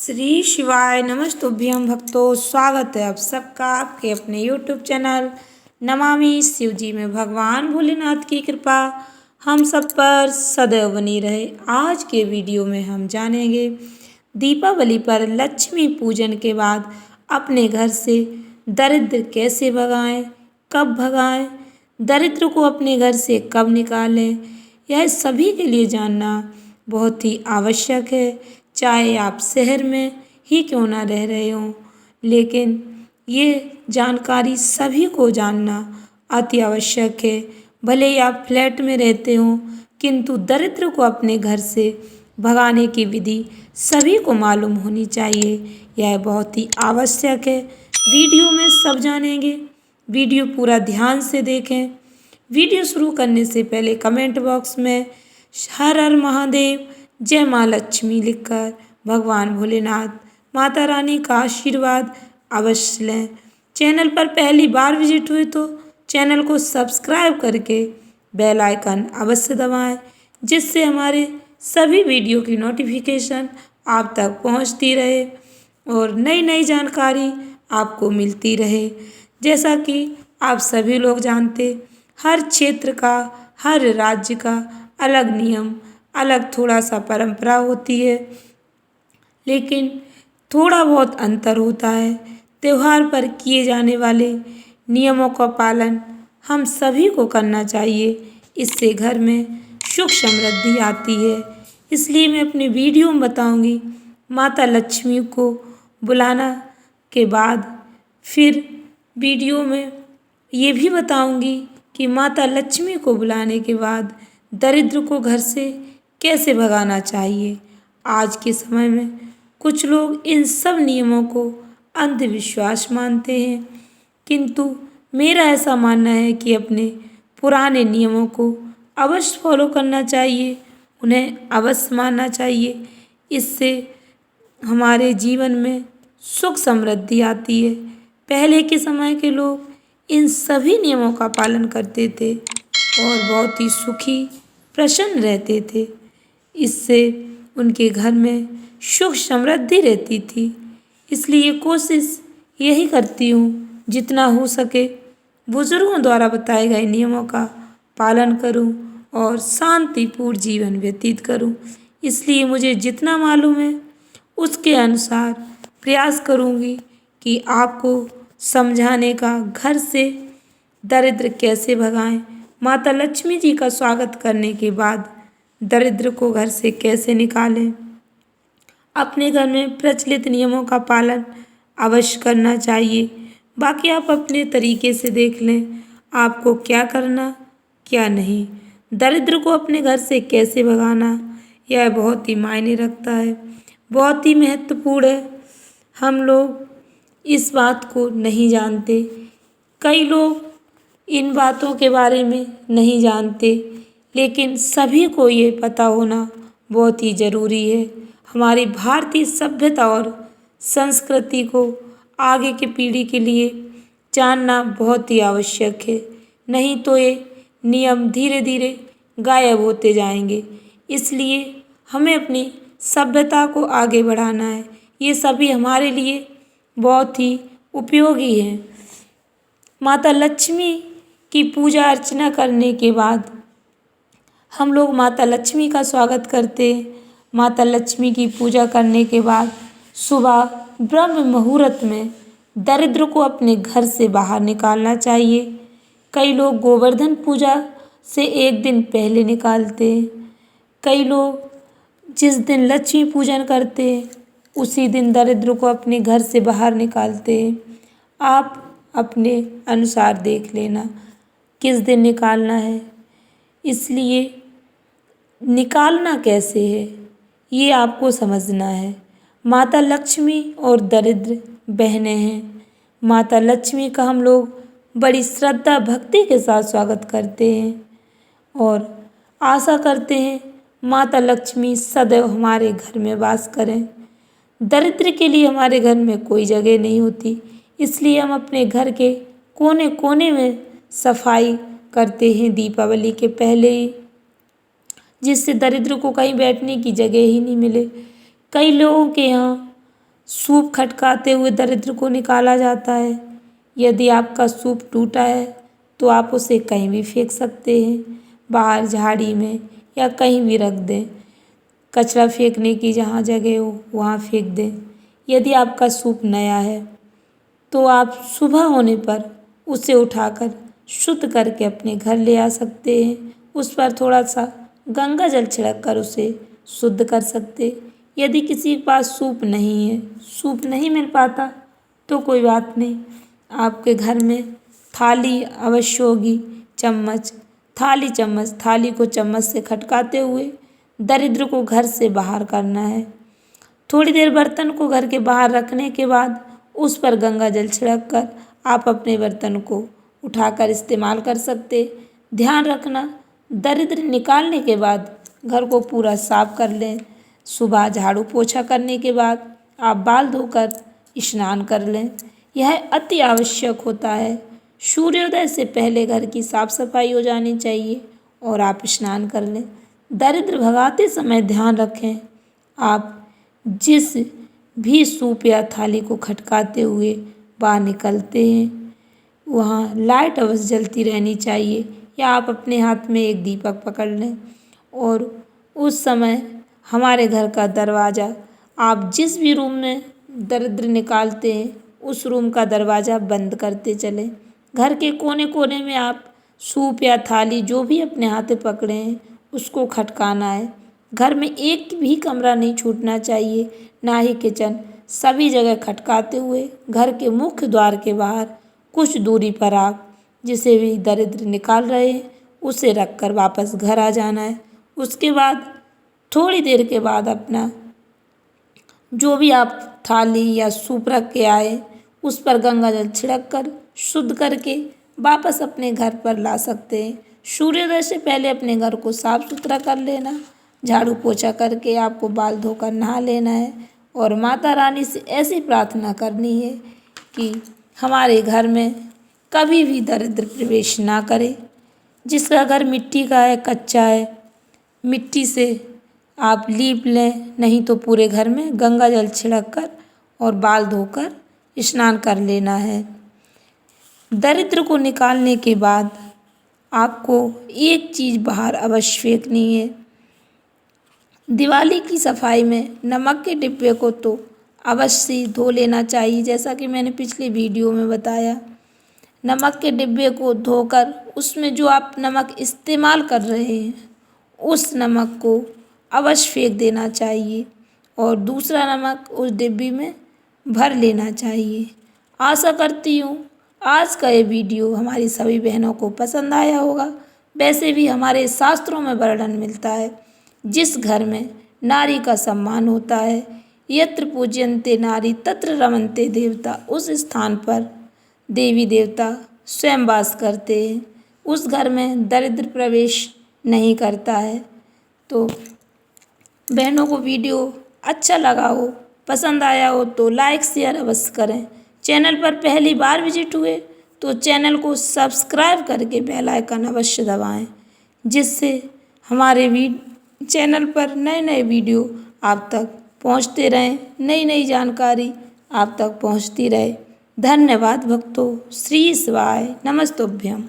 श्री शिवाय नमस्तुभ्यं भक्तों, स्वागत है आप सबका आपके अपने यूट्यूब चैनल नमामि शिवजी में। भगवान भोलेनाथ की कृपा हम सब पर सदैव बनी रहे। आज के वीडियो में हम जानेंगे दीपावली पर लक्ष्मी पूजन के बाद अपने घर से दरिद्र कैसे भगाएं, कब भगाएं, दरिद्र को अपने घर से कब निकालें। यह सभी के लिए जानना बहुत ही आवश्यक है, चाहे आप शहर में ही क्यों ना रह रहे हों। लेकिन ये जानकारी सभी को जानना अति आवश्यक है। भले ही आप फ्लैट में रहते हों, किंतु दरिद्र को अपने घर से भगाने की विधि सभी को मालूम होनी चाहिए। यह बहुत ही आवश्यक है। वीडियो में सब जानेंगे, वीडियो पूरा ध्यान से देखें। वीडियो शुरू करने से पहले कमेंट बॉक्स में हर हर महादेव, जय माँ लक्ष्मी लिखकर भगवान भोलेनाथ, माता रानी का आशीर्वाद अवश्य लें। चैनल पर पहली बार विजिट हुए तो चैनल को सब्सक्राइब करके बेल आइकन अवश्य दबाएं, जिससे हमारे सभी वीडियो की नोटिफिकेशन आप तक पहुंचती रहे और नई नई जानकारी आपको मिलती रहे। जैसा कि आप सभी लोग जानते, हर क्षेत्र का, हर राज्य का अलग नियम, अलग थोड़ा सा परंपरा होती है, लेकिन थोड़ा बहुत अंतर होता है। त्यौहार पर किए जाने वाले नियमों का पालन हम सभी को करना चाहिए। इससे घर में सुख समृद्धि आती है। इसलिए मैं अपने वीडियो में बताऊंगी माता लक्ष्मी को बुलाना के बाद फिर वीडियो में ये भी बताऊंगी कि माता लक्ष्मी को बुलाने के बाद दरिद्र को घर से कैसे भगाना चाहिए। आज के समय में कुछ लोग इन सब नियमों को अंधविश्वास मानते हैं, किंतु मेरा ऐसा मानना है कि अपने पुराने नियमों को अवश्य फॉलो करना चाहिए, उन्हें अवश्य मानना चाहिए। इससे हमारे जीवन में सुख समृद्धि आती है। पहले के समय के लोग इन सभी नियमों का पालन करते थे और बहुत ही सुखी प्रसन्न रहते थे। इससे उनके घर में सुख समृद्धि रहती थी। इसलिए कोशिश यही करती हूँ जितना हो सके बुजुर्गों द्वारा बताए गए नियमों का पालन करूँ और शांतिपूर्ण जीवन व्यतीत करूँ। इसलिए मुझे जितना मालूम है उसके अनुसार प्रयास करूँगी कि आपको समझाने का, घर से दरिद्र कैसे भगाएं, माता लक्ष्मी जी का स्वागत करने के बाद दरिद्र को घर से कैसे निकालें। अपने घर में प्रचलित नियमों का पालन अवश्य करना चाहिए। बाकी आप अपने तरीके से देख लें आपको क्या करना क्या नहीं। दरिद्र को अपने घर से कैसे भगाना, यह बहुत ही मायने रखता है, बहुत ही महत्वपूर्ण है। हम लोग इस बात को नहीं जानते। कई लोग इन बातों के बारे में नहीं जानते, लेकिन सभी को ये पता होना बहुत ही ज़रूरी है। हमारी भारतीय सभ्यता और संस्कृति को आगे की पीढ़ी के लिए जानना बहुत ही आवश्यक है, नहीं तो ये नियम धीरे धीरे गायब होते जाएंगे। इसलिए हमें अपनी सभ्यता को आगे बढ़ाना है। ये सभी हमारे लिए बहुत ही उपयोगी हैं। माता लक्ष्मी की पूजा अर्चना करने के बाद हम लोग माता लक्ष्मी का स्वागत करते हैं। माता लक्ष्मी की पूजा करने के बाद सुबह ब्रह्म मुहूर्त में दरिद्र को अपने घर से बाहर निकालना चाहिए। कई लोग गोवर्धन पूजा से एक दिन पहले निकालते हैं। कई लोग जिस दिन लक्ष्मी पूजन करते हैं उसी दिन दरिद्र को अपने घर से बाहर निकालते हैं। आप अपने अनुसार देख लेना किस दिन निकालना है। इसलिए निकालना कैसे है ये आपको समझना है। माता लक्ष्मी और दरिद्र बहनें हैं। माता लक्ष्मी का हम लोग बड़ी श्रद्धा भक्ति के साथ स्वागत करते हैं और आशा करते हैं माता लक्ष्मी सदैव हमारे घर में वास करें। दरिद्र के लिए हमारे घर में कोई जगह नहीं होती, इसलिए हम अपने घर के कोने कोने में सफाई करते हैं दीपावली के पहले ही, जिससे दरिद्र को कहीं बैठने की जगह ही नहीं मिले। कई लोगों के यहाँ सूप खटकाते हुए दरिद्र को निकाला जाता है। यदि आपका सूप टूटा है तो आप उसे कहीं भी फेंक सकते हैं, बाहर झाड़ी में या कहीं भी रख दें। कचरा फेंकने की जहाँ जगह हो वहाँ फेंक दें। यदि आपका सूप नया है तो आप सुबह होने पर उसे उठाकर शुद्ध करके अपने घर ले आ सकते हैं। उस पर थोड़ा सा गंगा जल छिड़क कर उसे शुद्ध कर सकते। यदि किसी के पास सूप नहीं है, सूप नहीं मिल पाता, तो कोई बात नहीं, आपके घर में थाली अवश्य होगी, चम्मच, थाली को चम्मच से खटकाते हुए दरिद्र को घर से बाहर करना है। थोड़ी देर बर्तन को घर के बाहर रखने के बाद उस पर गंगा जल छिड़क कर आप अपने बर्तन को उठाकर इस्तेमाल कर सकते। ध्यान रखना, दरिद्र निकालने के बाद घर को पूरा साफ कर लें। सुबह झाड़ू पोछा करने के बाद आप बाल धोकर स्नान कर लें। यह अति आवश्यक होता है। सूर्योदय से पहले घर की साफ सफाई हो जानी चाहिए और आप स्नान कर लें। दरिद्र भगाते समय ध्यान रखें, आप जिस भी सूप या थाली को खटकाते हुए बाहर निकलते हैं वहाँ लाइट अवश्य जलती रहनी चाहिए, या आप अपने हाथ में एक दीपक पकड़ लें और उस समय हमारे घर का दरवाज़ा, आप जिस भी रूम में दरिद्र निकालते हैं उस रूम का दरवाज़ा बंद करते चलें। घर के कोने कोने में आप सूप या थाली जो भी अपने हाथ पकड़े हैं उसको खटकाना है। घर में एक भी कमरा नहीं छूटना चाहिए, ना ही किचन। सभी जगह खटकाते हुए घर के मुख्य द्वार के बाहर कुछ दूरी पर आप जिसे भी दरिद्र निकाल रहे हैं उसे रखकर वापस घर आ जाना है। उसके बाद थोड़ी देर के बाद अपना जो भी आप थाली या सूप रख के आए उस पर गंगा जल छिड़क कर शुद्ध करके वापस अपने घर पर ला सकते हैं। सूर्योदय से पहले अपने घर को साफ सुथरा कर लेना, झाड़ू पोछा करके आपको बाल धोकर नहा लेना है और माता रानी से ऐसी प्रार्थना करनी है कि हमारे घर में कभी भी दरिद्र प्रवेश ना करे। जिसका घर मिट्टी का है, कच्चा है, मिट्टी से आप लीप लें, नहीं तो पूरे घर में गंगा जल छिड़क कर और बाल धोकर स्नान कर लेना है। दरिद्र को निकालने के बाद आपको एक चीज़ बाहर अवश्य फेंकनी है। दिवाली की सफाई में नमक के डिब्बे को तो अवश्य धो लेना चाहिए, जैसा कि मैंने पिछले वीडियो में बताया। नमक के डिब्बे को धोकर उसमें जो आप नमक इस्तेमाल कर रहे हैं उस नमक को अवश्य फेंक देना चाहिए और दूसरा नमक उस डिब्बी में भर लेना चाहिए। आशा करती हूँ आज का ये वीडियो हमारी सभी बहनों को पसंद आया होगा। वैसे भी हमारे शास्त्रों में वर्णन मिलता है, जिस घर में नारी का सम्मान होता है, यत्र पूज्यन्ते नारी तत्र रमन्ते देवता, उस स्थान पर देवी देवता स्वयं वास करते हैं। उस घर में दरिद्र प्रवेश नहीं करता है। तो बहनों को वीडियो अच्छा लगा हो, पसंद आया हो तो लाइक शेयर अवश्य करें। चैनल पर पहली बार विजिट हुए तो चैनल को सब्सक्राइब करके बेल आइकन अवश्य दबाएं, जिससे हमारे चैनल पर नए नए वीडियो आप तक पहुंचते रहें, नई नई जानकारी आप तक पहुंचती रहे। धन्यवाद भक्तों। श्री शिवाय नमस्तुभ्यम।